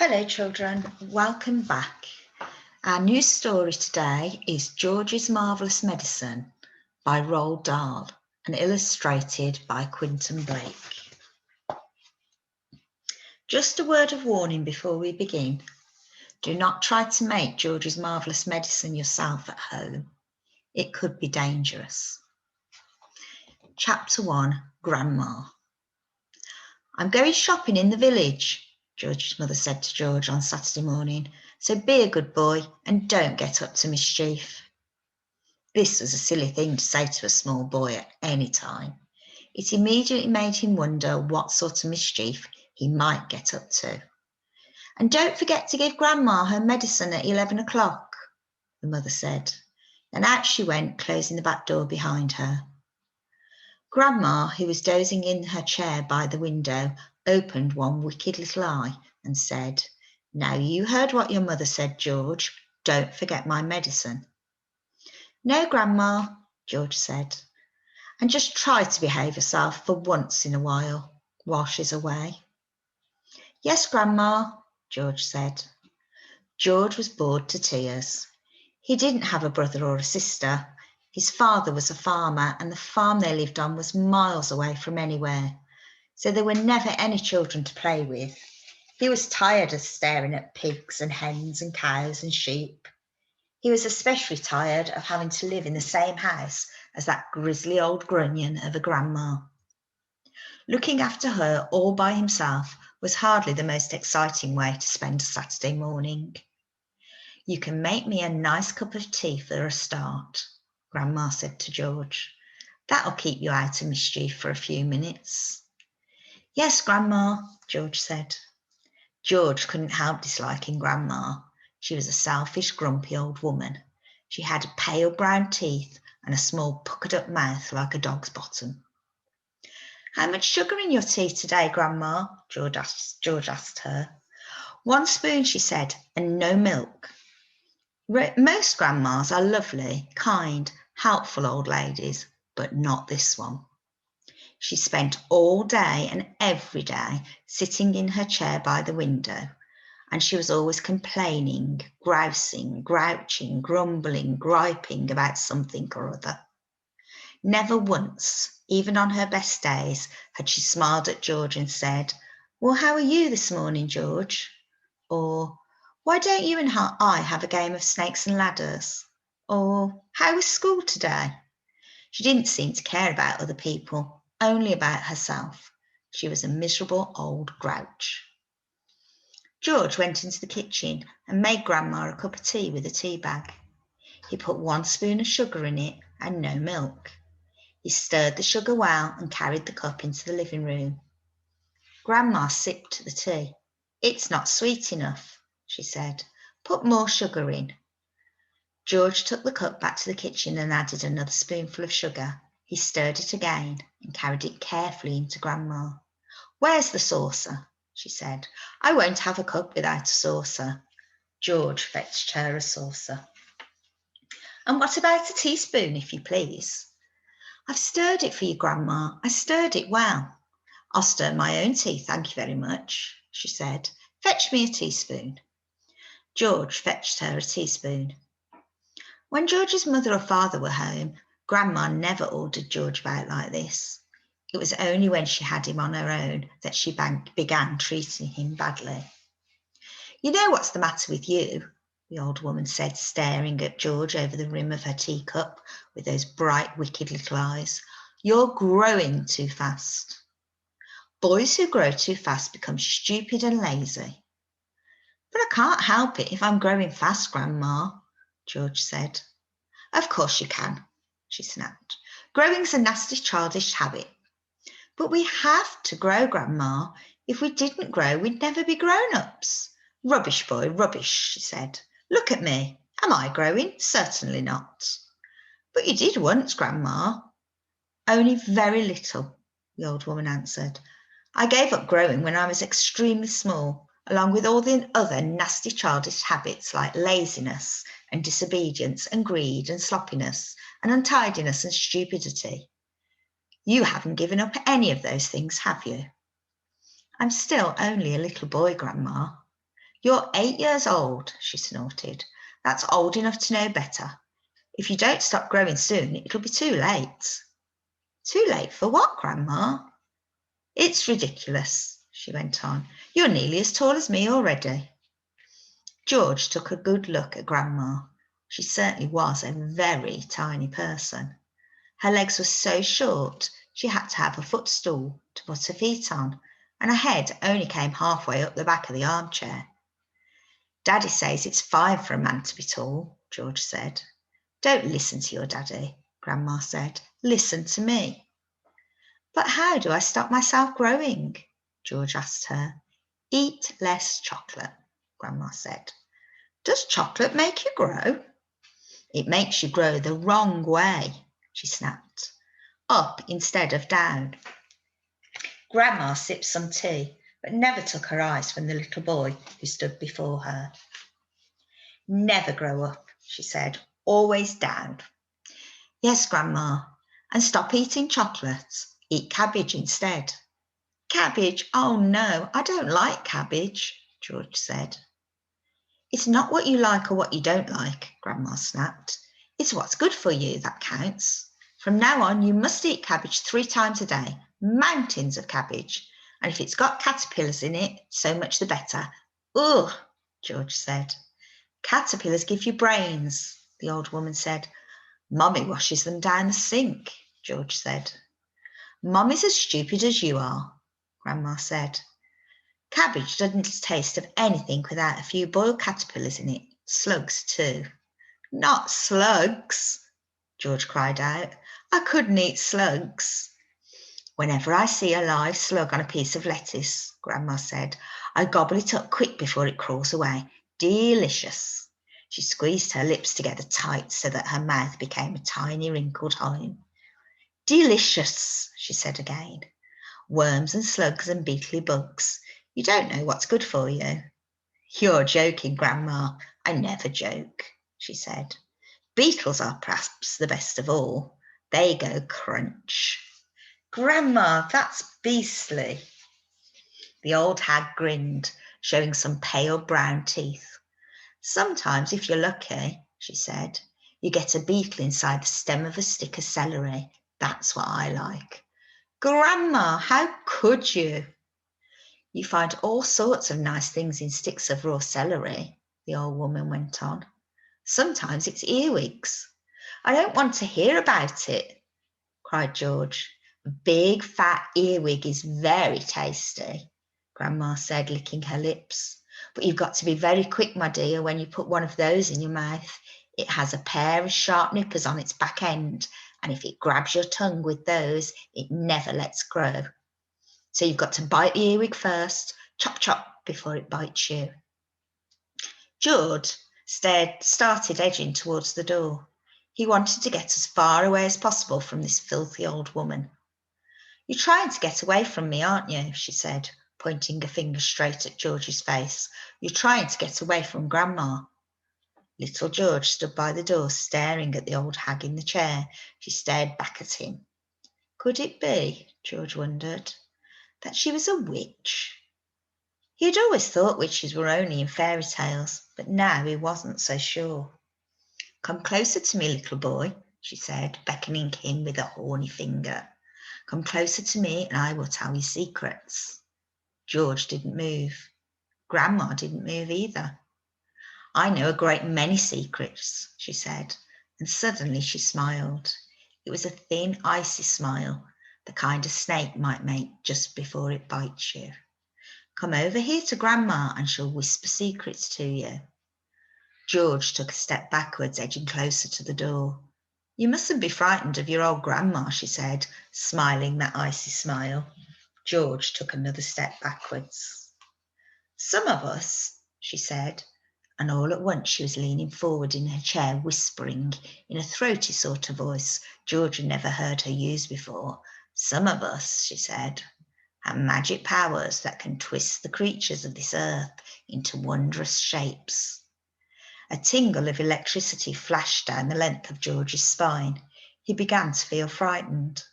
Hello children, welcome back. Our new story today is George's Marvellous Medicine by Roald Dahl and illustrated by Quinton Blake. Just a word of warning before we begin. Do not try to make George's Marvellous Medicine yourself at home. It could be dangerous. Chapter 1, Grandma. I'm going shopping in the village, George's mother said to George on Saturday morning, so be a good boy and don't get up to mischief. This was a silly thing to say to a small boy at any time. It immediately made him wonder what sort of mischief he might get up to. And don't forget to give Grandma her medicine at 11 o'clock, the mother said. And out she went, closing the back door behind her. Grandma, who was dozing in her chair by the window, opened one wicked little eye and said, "Now you heard what your mother said, George. Don't forget my medicine." "No, Grandma," George said, "and just try to behave yourself for once in a while she's away." "Yes, Grandma," George said. George was bored to tears. He didn't have a brother or a sister. His father was a farmer, and the farm they lived on was miles away from anywhere, so there were never any children to play with. He was tired of staring at pigs and hens and cows and sheep. He was especially tired of having to live in the same house as that grizzly old grunion of a grandma. Looking after her all by himself was hardly the most exciting way to spend a Saturday morning. "You can make me a nice cup of tea for a start," Grandma said to George. "That'll keep you out of mischief for a few minutes." "Yes, Grandma," George said. George couldn't help disliking Grandma. She was a selfish, grumpy old woman. She had pale brown teeth and a small puckered up mouth like a dog's bottom. "How much sugar in your tea today, Grandma?" George asked her. "1 spoon, she said, "and no milk." Most grandmas are lovely, kind, helpful old ladies, but not this one. She spent all day and every day sitting in her chair by the window, and she was always complaining, grousing, grouching, grumbling, griping about something or other. Never once, even on her best days, had she smiled at George and said, "Well, how are you this morning, George?" Or, "Why don't you and I have a game of snakes and ladders?" Or, "How was school today?" She didn't seem to care about other people, only about herself. She was a miserable old grouch. George went into the kitchen and made Grandma a cup of tea with a tea bag. He put 1 spoon of sugar in it and no milk. He stirred the sugar well and carried the cup into the living room. Grandma sipped the tea. "It's not sweet enough," she said. "Put more sugar in." George took the cup back to the kitchen and added another spoonful of sugar. He stirred it again and carried it carefully into Grandma. "Where's the saucer?" she said. "I won't have a cup without a saucer." George fetched her a saucer. "And what about a teaspoon, if you please?" "I've stirred it for you, Grandma. I stirred it well." "I'll stir my own tea, thank you very much," she said. "Fetch me a teaspoon." George fetched her a teaspoon. When George's mother or father were home, Grandma never ordered George about like this. It was only when she had him on her own that she began treating him badly. "You know what's the matter with you?" the old woman said, staring at George over the rim of her teacup with those bright, wicked little eyes. "You're growing too fast." "Boys who grow too fast become stupid and lazy." "But I can't help it if I'm growing fast, Grandma," George said. "Of course you can," she snapped. "Growing's a nasty, childish habit." "But we have to grow, Grandma. If we didn't grow, we'd never be grown-ups." "Rubbish, boy, rubbish," she said. "Look at me. Am I growing? Certainly not." "But you did once, Grandma." "Only very little," the old woman answered. "I gave up growing when I was extremely small, along with all the other nasty childish habits like laziness and disobedience and greed and sloppiness and untidiness and stupidity. You haven't given up any of those things, have you?" "I'm still only a little boy, Grandma." You're 8 years old, she snorted. That's old enough to know better. If you don't stop growing soon, it'll be too late. Too late for what, Grandma? It's ridiculous, she went on. You're nearly as tall as me already. George took a good look at Grandma. She certainly was a very tiny person. Her legs were so short, she had to have a footstool to put her feet on, and her head only came halfway up the back of the armchair. Daddy says it's fine for a man to be tall, George said. Don't listen to your daddy, Grandma said. Listen to me. But how do I stop myself growing? George asked her. Eat less chocolate, Grandma said. Does chocolate make you grow? It makes you grow the wrong way, she snapped. Up instead of down. Grandma sipped some tea, but never took her eyes from the little boy who stood before her. Never grow up, she said, always down. Yes, Grandma, and stop eating chocolate. Eat cabbage instead. Cabbage? Oh no, I don't like cabbage, George said. It's not what you like or what you don't like, Grandma snapped. It's what's good for you that counts. From now on, you must eat cabbage 3 times a day, mountains of cabbage. And if it's got caterpillars in it, so much the better. Ugh, George said. Caterpillars give you brains, the old woman said. Mommy washes them down the sink, George said. Mommy's as stupid as you are, Grandma said. Cabbage doesn't taste of anything without a few boiled caterpillars in it. Slugs too. Not slugs, George cried out. I couldn't eat slugs. Whenever I see a live slug on a piece of lettuce, Grandma said, I gobble it up quick before it crawls away. Delicious. She squeezed her lips together tight so that her mouth became a tiny wrinkled home. Delicious, she said again. Worms and slugs and beetly bugs. You don't know what's good for you. You're joking, Grandma. I never joke, she said. Beetles are perhaps the best of all. They go crunch. Grandma, that's beastly. The old hag grinned, showing some pale brown teeth. Sometimes, if you're lucky, she said, you get a beetle inside the stem of a stick of celery. That's what I like. Grandma, how could you? You find all sorts of nice things in sticks of raw celery, the old woman went on. Sometimes it's earwigs. I don't want to hear about it, cried George. A big fat earwig is very tasty, Grandma said, licking her lips. But you've got to be very quick, my dear, when you put one of those in your mouth. It has a pair of sharp nippers on its back end, and if it grabs your tongue with those, it never lets go. So you've got to bite the earwig first, chop, chop, before it bites you. George started edging towards the door. He wanted to get as far away as possible from this filthy old woman. You're trying to get away from me, aren't you? She said, pointing a finger straight at George's face. You're trying to get away from Grandma. Little George stood by the door, staring at the old hag in the chair. She stared back at him. Could it be, George wondered, that she was a witch? He had always thought witches were only in fairy tales, but now he wasn't so sure. Come closer to me, little boy, she said, beckoning him with a horny finger. Come closer to me and I will tell you secrets. George didn't move. Grandma didn't move either. I know a great many secrets, she said, and suddenly she smiled. It was a thin, icy smile, the kind a snake might make just before it bites you. Come over here to Grandma and she'll whisper secrets to you. George took a step backwards, edging closer to the door. You mustn't be frightened of your old Grandma, she said, smiling that icy smile. George took another step backwards. Some of us, she said, and all at once she was leaning forward in her chair, whispering in a throaty sort of voice George had never heard her use before. Some of us, she said, have magic powers that can twist the creatures of this earth into wondrous shapes. A tingle of electricity flashed down the length of George's spine. He began to feel frightened.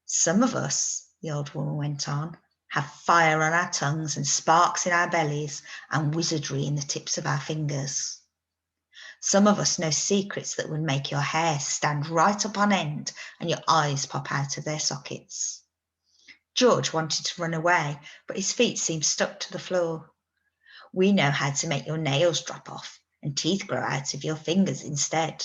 Some of us, the old woman went on, have fire on our tongues and sparks in our bellies and wizardry in the tips of our fingers. Some of us know secrets that would make your hair stand right up on end and your eyes pop out of their sockets. George wanted to run away, but his feet seemed stuck to the floor. We know how to make your nails drop off and teeth grow out of your fingers instead.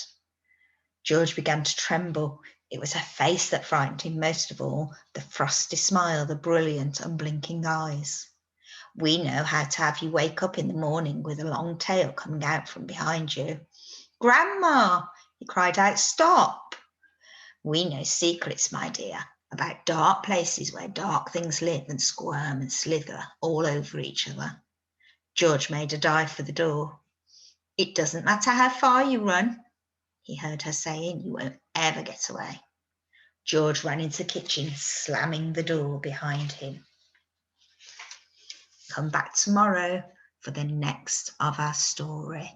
George began to tremble. It was her face that frightened him most of all, the frosty smile, the brilliant, unblinking eyes. We know how to have you wake up in the morning with a long tail coming out from behind you. Grandma, he cried out, stop. We know secrets, my dear, about dark places where dark things live and squirm and slither all over each other. George made a dive for the door. It doesn't matter how far you run, he heard her saying, you won't ever get away. George ran into the kitchen, slamming the door behind him. Come back tomorrow for the next of our story.